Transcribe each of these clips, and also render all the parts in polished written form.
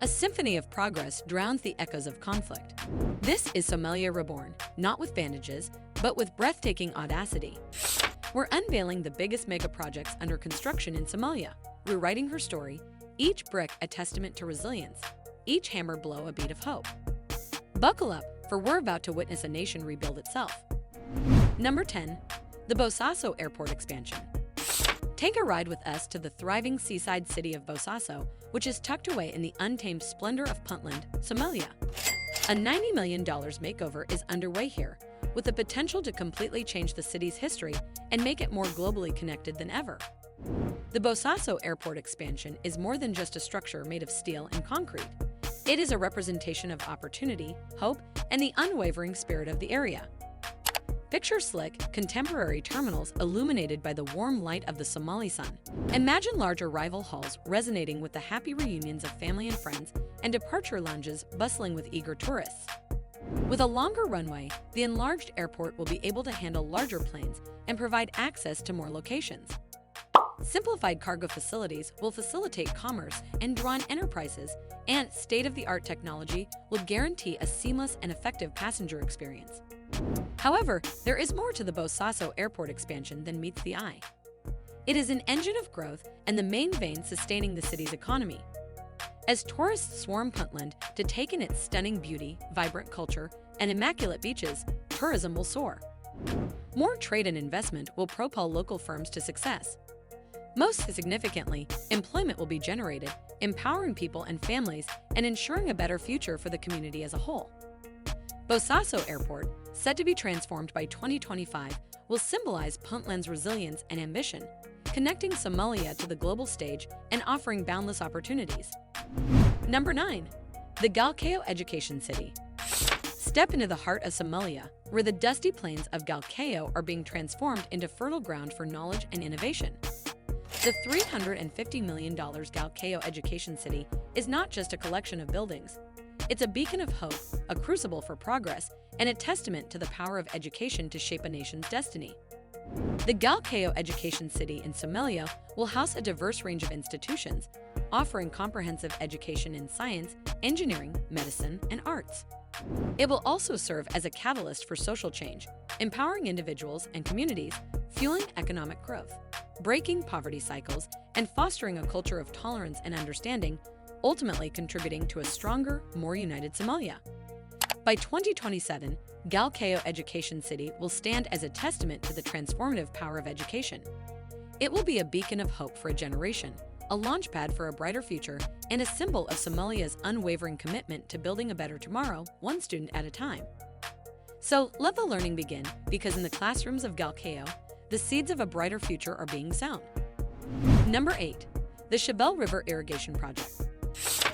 A symphony of progress drowns the echoes of conflict. This is Somalia reborn, not with bandages, but with breathtaking audacity. We're unveiling the biggest mega projects under construction in Somalia, rewriting her story, each brick a testament to resilience, each hammer blow a beat of hope. Buckle up, for we're about to witness a nation rebuild itself. Number 10. The Bosasso Airport Expansion. Take a ride with us to the thriving seaside city of Bosasso, which is tucked away in the untamed splendor of Puntland, Somalia. A $90 million makeover is underway here, with the potential to completely change the city's history and make it more globally connected than ever. The Bosasso Airport expansion is more than just a structure made of steel and concrete. It is a representation of opportunity, hope, and the unwavering spirit of the area. Picture slick, contemporary terminals illuminated by the warm light of the Somali sun. Imagine large arrival halls resonating with the happy reunions of family and friends, and departure lounges bustling with eager tourists. With a longer runway, the enlarged airport will be able to handle larger planes and provide access to more locations. Simplified cargo facilities will facilitate commerce and draw in enterprises, and state-of-the-art technology will guarantee a seamless and effective passenger experience. However, there is more to the Bosasso Airport expansion than meets the eye. It is an engine of growth and the main vein sustaining the city's economy. As tourists swarm Puntland to take in its stunning beauty, vibrant culture, and immaculate beaches, tourism will soar. More trade and investment will propel local firms to success. Most significantly, employment will be generated, empowering people and families and ensuring a better future for the community as a whole. Bosasso Airport, set to be transformed by 2025, will symbolize Puntland's resilience and ambition, connecting Somalia to the global stage and offering boundless opportunities. Number 9. The Galo Education City. Step into the heart of Somalia, where the dusty plains of Galo are being transformed into fertile ground for knowledge and innovation. The $350 million Galo Education City is not just a collection of buildings. It's a beacon of hope, a crucible for progress, and a testament to the power of education to shape a nation's destiny. The Galo Education City in Somalia will house a diverse range of institutions, offering comprehensive education in science, engineering, medicine, and arts. It will also serve as a catalyst for social change, empowering individuals and communities, fueling economic growth, breaking poverty cycles, and fostering a culture of tolerance and understanding, ultimately contributing to a stronger, more united Somalia. By 2027, Galo Education City will stand as a testament to the transformative power of education. It will be a beacon of hope for a generation, a launchpad for a brighter future, and a symbol of Somalia's unwavering commitment to building a better tomorrow, one student at a time. So let the learning begin, because in the classrooms of Galo, the seeds of a brighter future are being sown. Number 8. The Shabelle River Irrigation Project.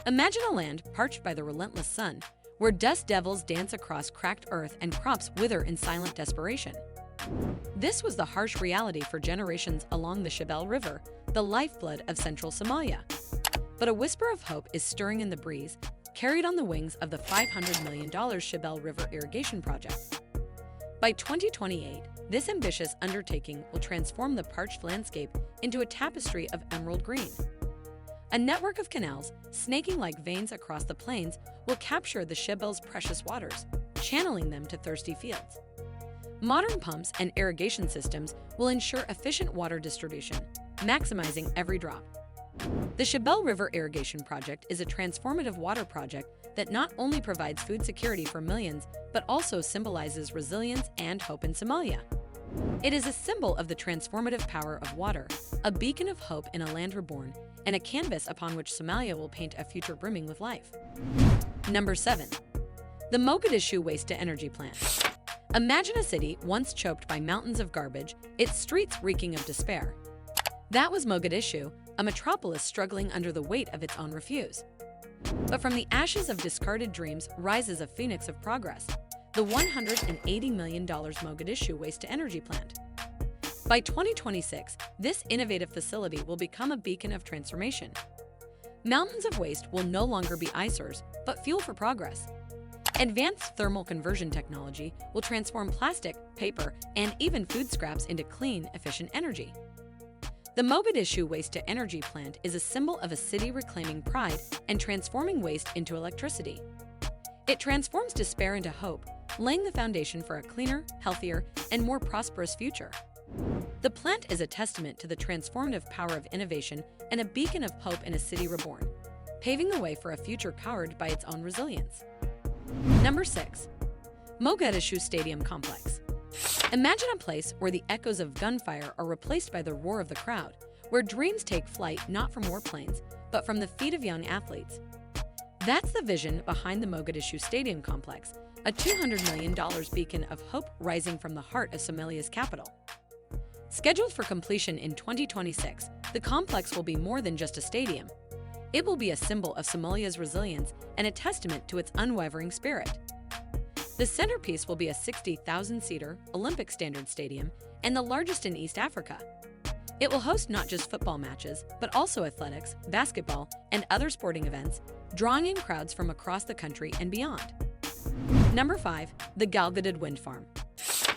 Imagine a land parched by the relentless sun, where dust devils dance across cracked earth and crops wither in silent desperation. This was the harsh reality for generations along the Shabelle River, the lifeblood of central Somalia. But a whisper of hope is stirring in the breeze, carried on the wings of the $500 million Shabelle River Irrigation Project. By 2028, this ambitious undertaking will transform the parched landscape into a tapestry of emerald green. A network of canals, snaking like veins across the plains, will capture the Shabelle's precious waters, channeling them to thirsty fields. Modern pumps and irrigation systems will ensure efficient water distribution, maximizing every drop. The Shabelle River Irrigation Project is a transformative water project that not only provides food security for millions, but also symbolizes resilience and hope in Somalia. It is a symbol of the transformative power of water, a beacon of hope in a land reborn, and a canvas upon which Somalia will paint a future brimming with life. Number 7. The MOGADISHU Waste-to-Energy Plant. Imagine a city once choked by mountains of garbage, its streets reeking of despair. That was Mogadishu, a metropolis struggling under the weight of its own refuse. But from the ashes of discarded dreams rises a phoenix of progress, the $180 million Mogadishu Waste-to-Energy Plant. By 2026, this innovative facility will become a beacon of transformation. Mountains of waste will no longer be eyesores, but fuel for progress. Advanced thermal conversion technology will transform plastic, paper, and even food scraps into clean, efficient energy. The Mogadishu waste-to-energy plant is a symbol of a city reclaiming pride and transforming waste into electricity. It transforms despair into hope, laying the foundation for a cleaner, healthier, and more prosperous future. The plant is a testament to the transformative power of innovation and a beacon of hope in a city reborn, paving the way for a future powered by its own resilience. Number 6. Mogadishu Stadium Complex. Imagine a place where the echoes of gunfire are replaced by the roar of the crowd, where dreams take flight not from warplanes, but from the feet of young athletes. That's the vision behind the Mogadishu Stadium Complex, a $200 million beacon of hope rising from the heart of Somalia's capital. Scheduled for completion in 2026, the complex will be more than just a stadium. It will be a symbol of Somalia's resilience and a testament to its unwavering spirit. The centerpiece will be a 60,000-seater, Olympic-standard stadium and the largest in East Africa. It will host not just football matches, but also athletics, basketball, and other sporting events, drawing in crowds from across the country and beyond. Number 5. The Galgadud Wind Farm.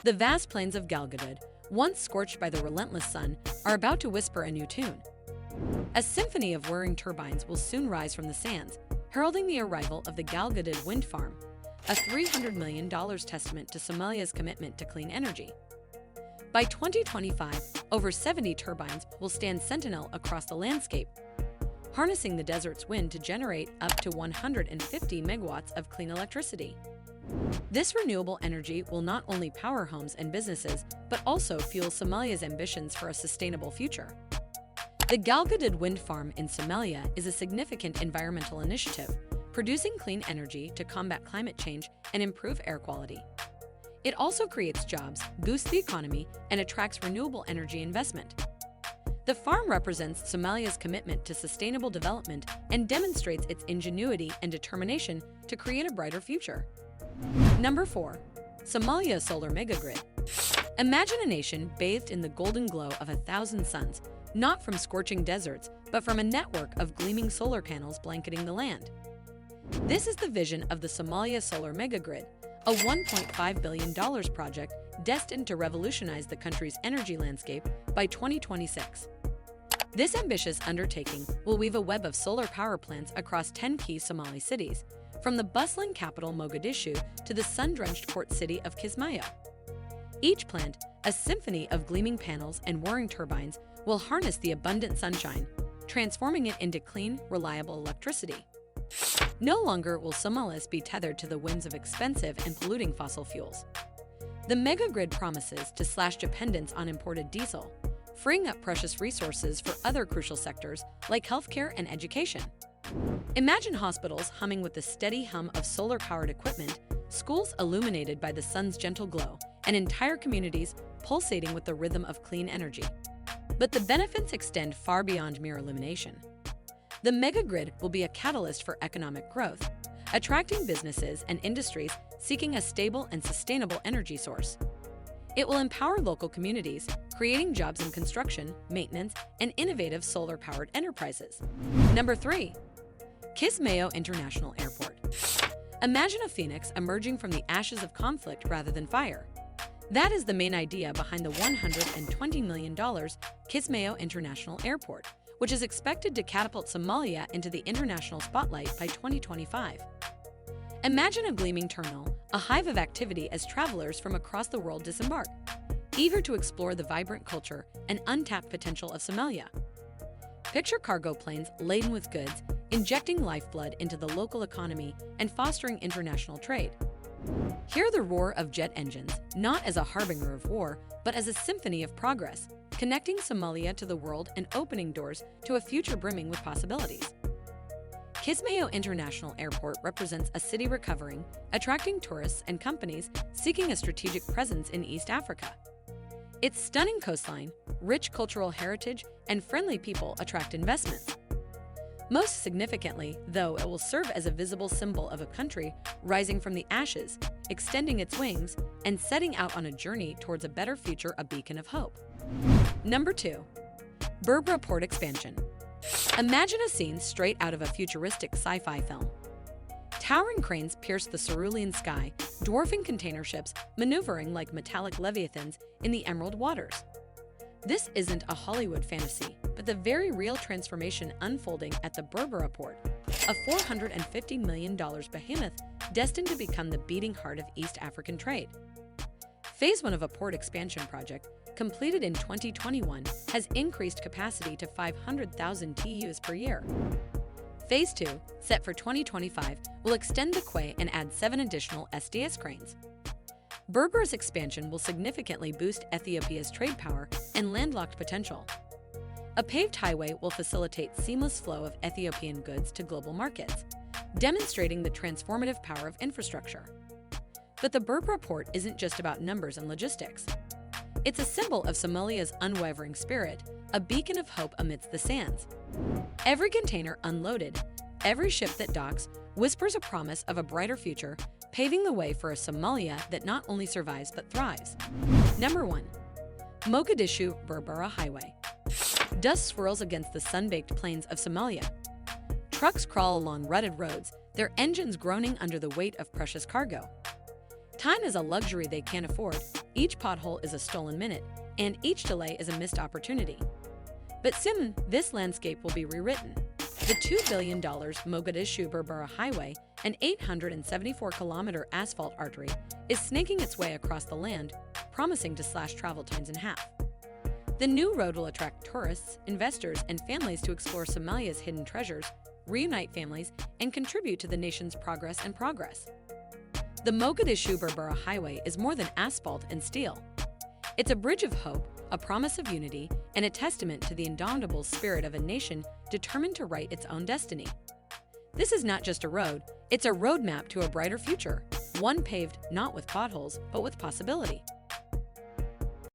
The vast plains of Galgadud, once scorched by the relentless sun, are about to whisper a new tune. A symphony of whirring turbines will soon rise from the sands, heralding the arrival of the Galgadud Wind Farm, a $300 million testament to Somalia's commitment to clean energy. By 2025, over 70 turbines will stand sentinel across the landscape, harnessing the desert's wind to generate up to 150 megawatts of clean electricity. This renewable energy will not only power homes and businesses, but also fuel Somalia's ambitions for a sustainable future. The Galgadud Wind Farm in Somalia is a significant environmental initiative, producing clean energy to combat climate change and improve air quality. It also creates jobs, boosts the economy, and attracts renewable energy investment. The farm represents Somalia's commitment to sustainable development and demonstrates its ingenuity and determination to create a brighter future. Number 4. Somalia Solar Megagrid. Imagine a nation bathed in the golden glow of 1,000 suns, not from scorching deserts, but from a network of gleaming solar panels blanketing the land. This is the vision of the Somalia Solar Megagrid, a $1.5 billion project destined to revolutionize the country's energy landscape by 2026. This ambitious undertaking will weave a web of solar power plants across 10 key Somali cities, from the bustling capital Mogadishu to the sun-drenched port city of Kismayo. Each plant, a symphony of gleaming panels and whirring turbines, will harness the abundant sunshine, transforming it into clean, reliable electricity. No longer will Somalis be tethered to the whims of expensive and polluting fossil fuels. The megagrid promises to slash dependence on imported diesel, freeing up precious resources for other crucial sectors like healthcare and education. Imagine hospitals humming with the steady hum of solar-powered equipment, schools illuminated by the sun's gentle glow, and entire communities pulsating with the rhythm of clean energy. But the benefits extend far beyond mere illumination. The megagrid will be a catalyst for economic growth, attracting businesses and industries seeking a stable and sustainable energy source. It will empower local communities, creating jobs in construction, maintenance, and innovative solar-powered enterprises. Number 3. Kismayo International Airport. Imagine a phoenix emerging from the ashes of conflict rather than fire. That is the main idea behind the $120 million Kismayo International Airport, which is expected to catapult Somalia into the international spotlight by 2025. Imagine a gleaming terminal, a hive of activity as travelers from across the world disembark, eager to explore the vibrant culture and untapped potential of Somalia. Picture cargo planes laden with goods, injecting lifeblood into the local economy and fostering international trade. Hear the roar of jet engines, not as a harbinger of war, but as a symphony of progress, connecting Somalia to the world and opening doors to a future brimming with possibilities. Kismayo International Airport represents a city recovering, attracting tourists and companies seeking a strategic presence in East Africa. Its stunning coastline, rich cultural heritage, and friendly people attract investments. Most significantly, though, it will serve as a visible symbol of a country rising from the ashes, extending its wings, and setting out on a journey towards a better future, a beacon of hope. Number 2. Burbara Port Expansion. Imagine a scene straight out of a futuristic sci-fi film. Towering cranes pierce the cerulean sky, dwarfing container ships maneuvering like metallic leviathans in the emerald waters. This isn't a Hollywood fantasy, but the very real transformation unfolding at the Burbara port, a $450 million behemoth destined to become the beating heart of East African trade. Phase 1 of a port expansion project, completed in 2021, has increased capacity to 500,000 TEUs per year. Phase 2, set for 2025, will extend the quay and add 7 additional SDS cranes. Burbara's expansion will significantly boost Ethiopia's trade power and landlocked potential. A paved highway will facilitate seamless flow of Ethiopian goods to global markets, demonstrating the transformative power of infrastructure. But the Burbara port isn't just about numbers and logistics. It's a symbol of Somalia's unwavering spirit, a beacon of hope amidst the sands. Every container unloaded, every ship that docks, whispers a promise of a brighter future, paving the way for a Somalia that not only survives but thrives. Number 1. MOGADISHU Burbara Highway. Dust swirls against the sun-baked plains of Somalia. Trucks crawl along rutted roads, their engines groaning under the weight of precious cargo. Time is a luxury they can't afford. Each pothole is a stolen minute, and each delay is a missed opportunity. But soon, this landscape will be rewritten. The $2 billion MOGADISHU Burbara Highway, an 874-kilometer asphalt artery, is snaking its way across the land, promising to slash travel times in half. The new road will attract tourists, investors, and families to explore Somalia's hidden treasures, reunite families, and contribute to the nation's progress. The MOGADISHU Burbara Highway is more than asphalt and steel. It's a bridge of hope, a promise of unity, and a testament to the indomitable spirit of a nation determined to write its own destiny. This is not just a road, it's a roadmap to a brighter future, one paved not with potholes, but with possibility.